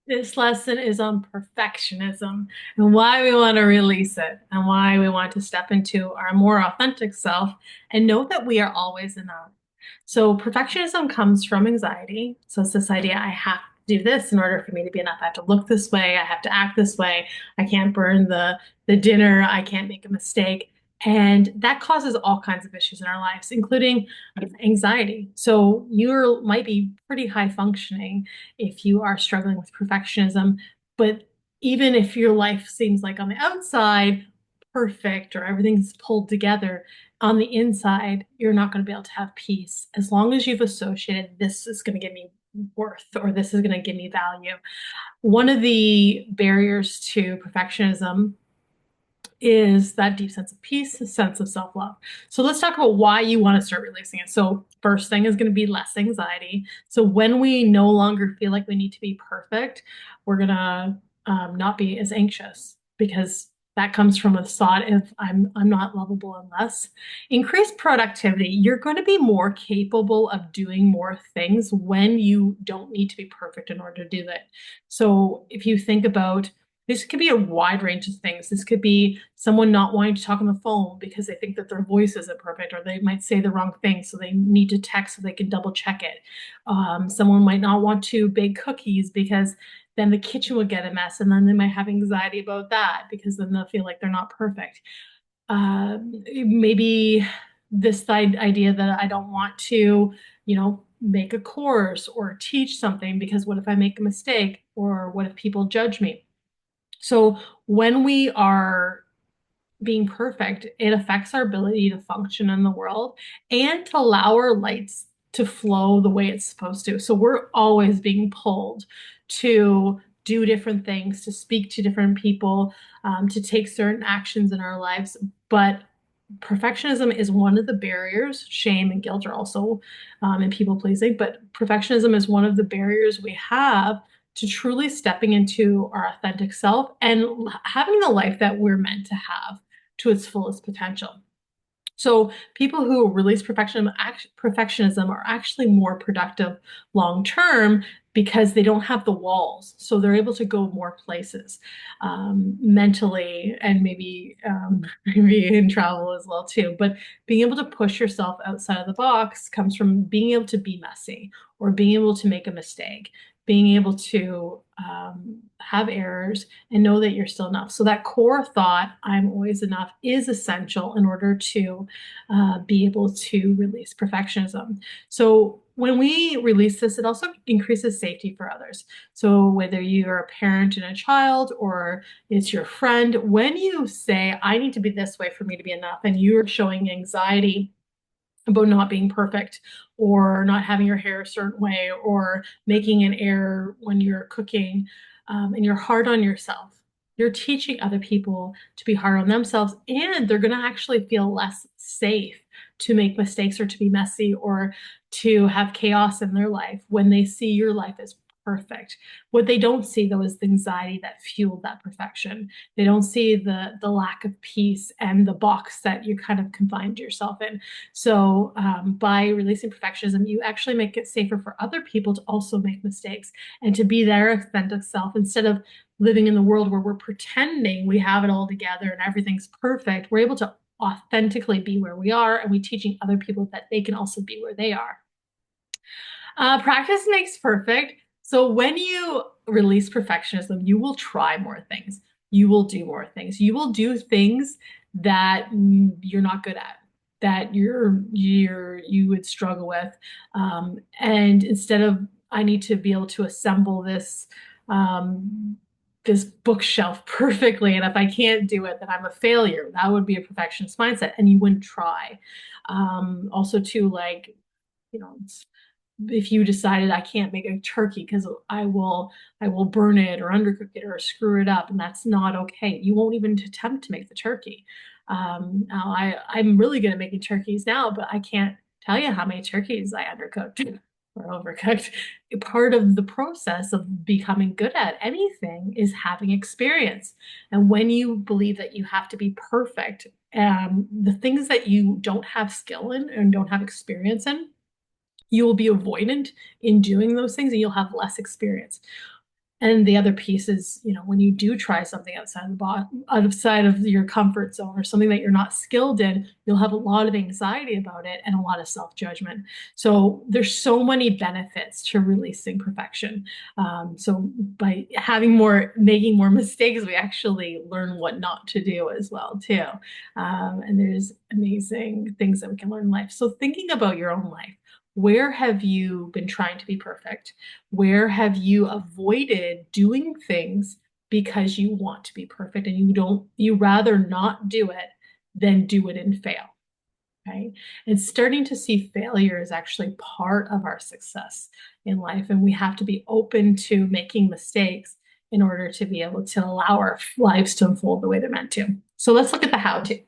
This lesson is on perfectionism and why we want to release it and why we want to step into our more authentic self and know that we are always enough. So, perfectionism comes from anxiety. So, it's this idea I have to do this in order for me to be enough. I have to look this way. I have to act this way. I can't burn the dinner. I can't make a mistake. And that causes all kinds of issues in our lives, including anxiety. So, you might be pretty high functioning if you are struggling with perfectionism. But even if your life seems like on the outside perfect or everything's pulled together, on the inside, you're not going to be able to have peace as long as you've associated this is going to give me worth or this is going to give me value. One of the barriers to perfectionism is that deep sense of peace, a sense of self-love. So let's talk about why you want to start releasing it. So first thing is going to be less anxiety. So when we no longer feel like we need to be perfect, we're going to not be as anxious because that comes from a thought of I'm not lovable unless. Increased productivity. You're going to be more capable of doing more things when you don't need to be perfect in order to do that. So if you think about this could be a wide range of things. This could be someone not wanting to talk on the phone because they think that their voice isn't perfect, or they might say the wrong thing, so they need to text so they can double check it. Someone might not want to bake cookies because then the kitchen would get a mess, and then they might have anxiety about that because then they'll feel like they're not perfect. Maybe this idea that I don't want to, make a course or teach something because what if I make a mistake, or what if people judge me? So when we are being perfect, it affects our ability to function in the world and to allow our lights to flow the way it's supposed to. So we're always being pulled to do different things, to speak to different people, to take certain actions in our lives. But perfectionism is one of the barriers. Shame and guilt are also in people pleasing, but perfectionism is one of the barriers we have to truly stepping into our authentic self and having the life that we're meant to have to its fullest potential. So people who release perfectionism are actually more productive long term because they don't have the walls. So they're able to go more places mentally and maybe in travel as well too. But being able to push yourself outside of the box comes from being able to be messy or being able to make a mistake, being able to have errors and know that you're still enough. So that core thought, I'm always enough, is essential in order to be able to release perfectionism. So when we release this, it also increases safety for others. So whether you're a parent and a child or it's your friend, when you say, I need to be this way for me to be enough, and you're showing anxiety about not being perfect or not having your hair a certain way or making an error when you're cooking, and you're hard on yourself, you're teaching other people to be hard on themselves, and they're going to actually feel less safe to make mistakes or to be messy or to have chaos in their life when they see your life as perfect. What they don't see though is the anxiety that fueled that perfection. They don't see the lack of peace and the box that you kind of confined yourself in. So by releasing perfectionism, you actually make it safer for other people to also make mistakes and to be their authentic self instead of living in the world where we're pretending we have it all together and everything's perfect. We're able to authentically be where we are, and we teaching other people that they can also be where they are. Practice makes perfect. So when you release perfectionism, you will try more things. You will do more things. You will do things that you're not good at, that you would struggle with. And instead of I need to be able to assemble this bookshelf perfectly, and if I can't do it, then I'm a failure. That would be a perfectionist mindset, and you wouldn't try. Also, too, like it's if you decided I can't make a turkey because I will burn it or undercook it or screw it up, and that's not okay. You won't even attempt to make the turkey. Now I'm really good at making turkeys now, but I can't tell you how many turkeys I undercooked or overcooked. Part of the process of becoming good at anything is having experience. And when you believe that you have to be perfect, the things that you don't have skill in and don't have experience in, you will be avoidant in doing those things and you'll have less experience. And the other piece is, when you do try something outside of your comfort zone or something that you're not skilled in, you'll have a lot of anxiety about it and a lot of self-judgment. So there's so many benefits to releasing perfection. So by making more mistakes, we actually learn what not to do as well too. And there's amazing things that we can learn in life. So thinking about your own life, where have you been trying to be perfect? Where have you avoided doing things because you want to be perfect and you rather not do it than do it and fail? Okay. And starting to see failure is actually part of our success in life. And we have to be open to making mistakes in order to be able to allow our lives to unfold the way they're meant to. So let's look at the how to.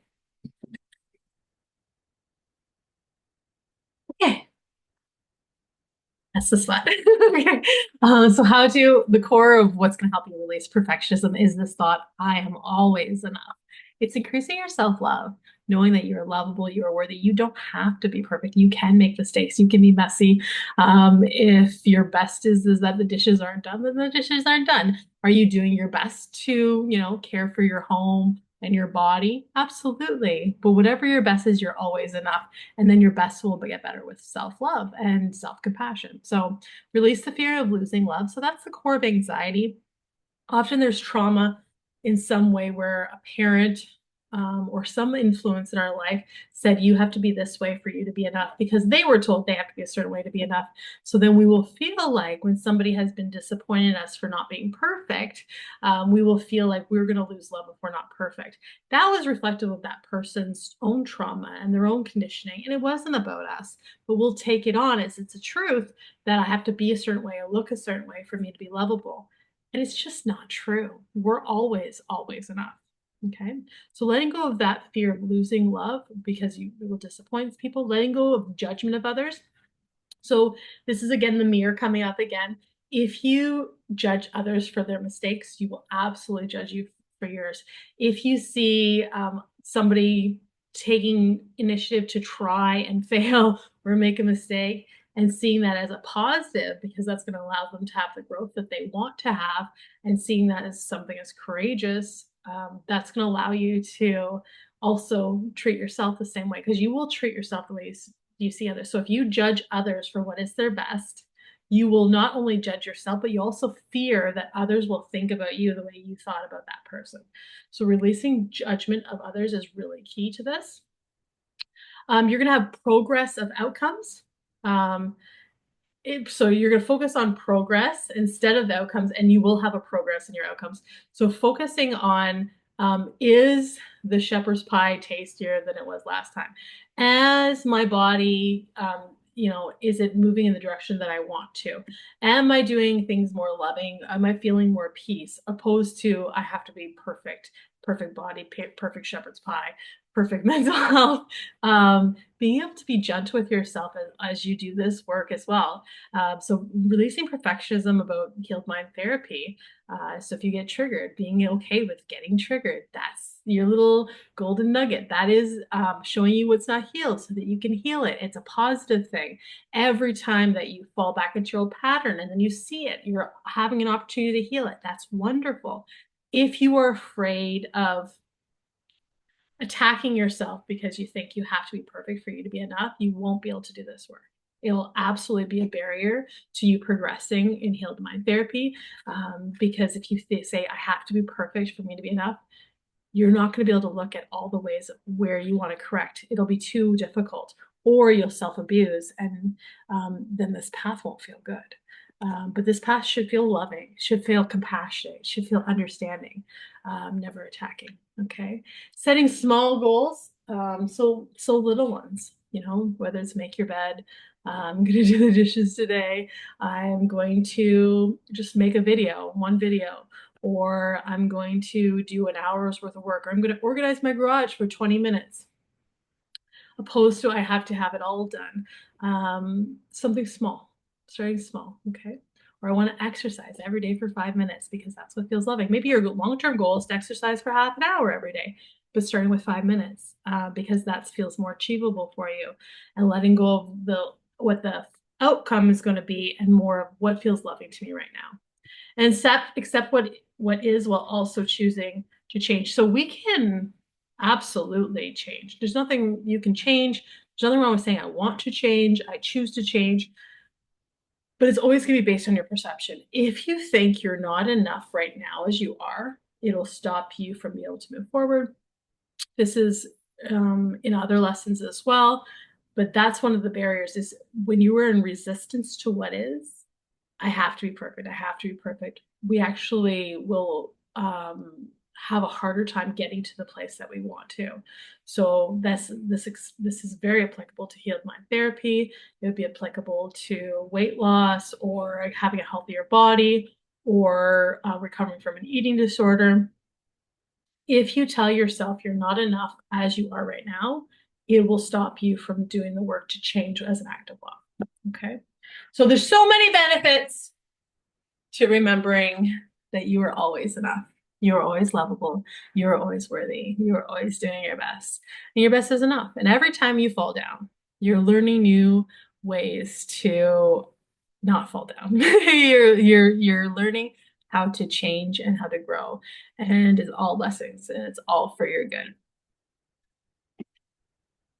Okay. That's the spot. Okay. So the core of what's going to help you release perfectionism is this thought, I am always enough. It's increasing your self-love, knowing that you're lovable, you are worthy. You don't have to be perfect. You can make mistakes. You can be messy. If your best is that the dishes aren't done, then the dishes aren't done. Are you doing your best to, care for your home and your body? Absolutely. But whatever your best is, you're always enough. And then your best will get better with self-love and self-compassion. So release the fear of losing love. So that's the core of anxiety. Often there's trauma in some way where a parent or some influence in our life said you have to be this way for you to be enough because they were told they have to be a certain way to be enough. So then we will feel like when somebody has been disappointed in us for not being perfect, we will feel like we're going to lose love if we're not perfect. That was reflective of that person's own trauma and their own conditioning. And it wasn't about us, but we'll take it on as it's a truth that I have to be a certain way or look a certain way for me to be lovable. And it's just not true. We're always, always enough. Okay. So letting go of that fear of losing love because you will disappoint people, letting go of judgment of others. So this is again the mirror coming up again. If you judge others for their mistakes, you will absolutely judge you for yours. If you see somebody taking initiative to try and fail or make a mistake and seeing that as a positive, because that's going to allow them to have the growth that they want to have, and seeing that as something as courageous, that's going to allow you to also treat yourself the same way because you will treat yourself the way you see others. So if you judge others for what is their best, you will not only judge yourself, but you also fear that others will think about you the way you thought about that person. So releasing judgment of others is really key to this. You're going to have progress of outcomes. Um, so you're going to focus on progress instead of the outcomes, and you will have a progress in your outcomes. So focusing on is the shepherd's pie tastier than it was last time? As my body, is it moving in the direction that I want to? Am I doing things more loving? Am I feeling more peace? Opposed to I have to be perfect, perfect body, perfect shepherd's pie, perfect mental health. Being able to be gentle with yourself as you do this work as well. So releasing perfectionism about healed mind therapy. So if you get triggered, being okay with getting triggered, that's your little golden nugget. That is showing you what's not healed so that you can heal it. It's a positive thing. Every time that you fall back into your old pattern and then you see it, you're having an opportunity to heal it. That's wonderful. If you are afraid of attacking yourself because you think you have to be perfect for you to be enough, you won't be able to do this work. It'll absolutely be a barrier to you progressing in healed mind therapy because if you say, I have to be perfect for me to be enough, you're not going to be able to look at all the ways where you want to correct. It'll be too difficult, or you'll self-abuse, and then this path won't feel good. But this path should feel loving, should feel compassionate, should feel understanding, never attacking. Okay, setting small goals, so little ones. Whether it's make your bed, I'm going to do the dishes today. I'm going to just make a video, one video, or I'm going to do an hour's worth of work, or I'm going to organize my garage for 20 minutes, opposed to I have to have it all done. Something small, starting small, okay? Or I want to exercise every day for 5 minutes because that's what feels loving. Maybe your long-term goal is to exercise for half an hour every day, but starting with 5 minutes because that feels more achievable for you, and letting go of what the outcome is going to be and more of what feels loving to me right now. and accept what is while also choosing to change. So we can absolutely change. There's nothing you can change. There's nothing wrong with saying I want to change, I choose to change, but it's always going to be based on your perception. If you think you're not enough right now as you are, it'll stop you from being able to move forward. This is in other lessons as well, but that's one of the barriers is when you are in resistance to what is, I have to be perfect. I have to be perfect. We actually will have a harder time getting to the place that we want to. So this is very applicable to healed mind therapy. It would be applicable to weight loss or having a healthier body or recovering from an eating disorder. If you tell yourself you're not enough as you are right now, it will stop you from doing the work to change as an act of love. Okay. So there's so many benefits to remembering that you are always enough. You are always lovable. You are always worthy. You are always doing your best. And your best is enough. And every time you fall down, you're learning new ways to not fall down. You're learning how to change and how to grow. And it's all lessons and it's all for your good.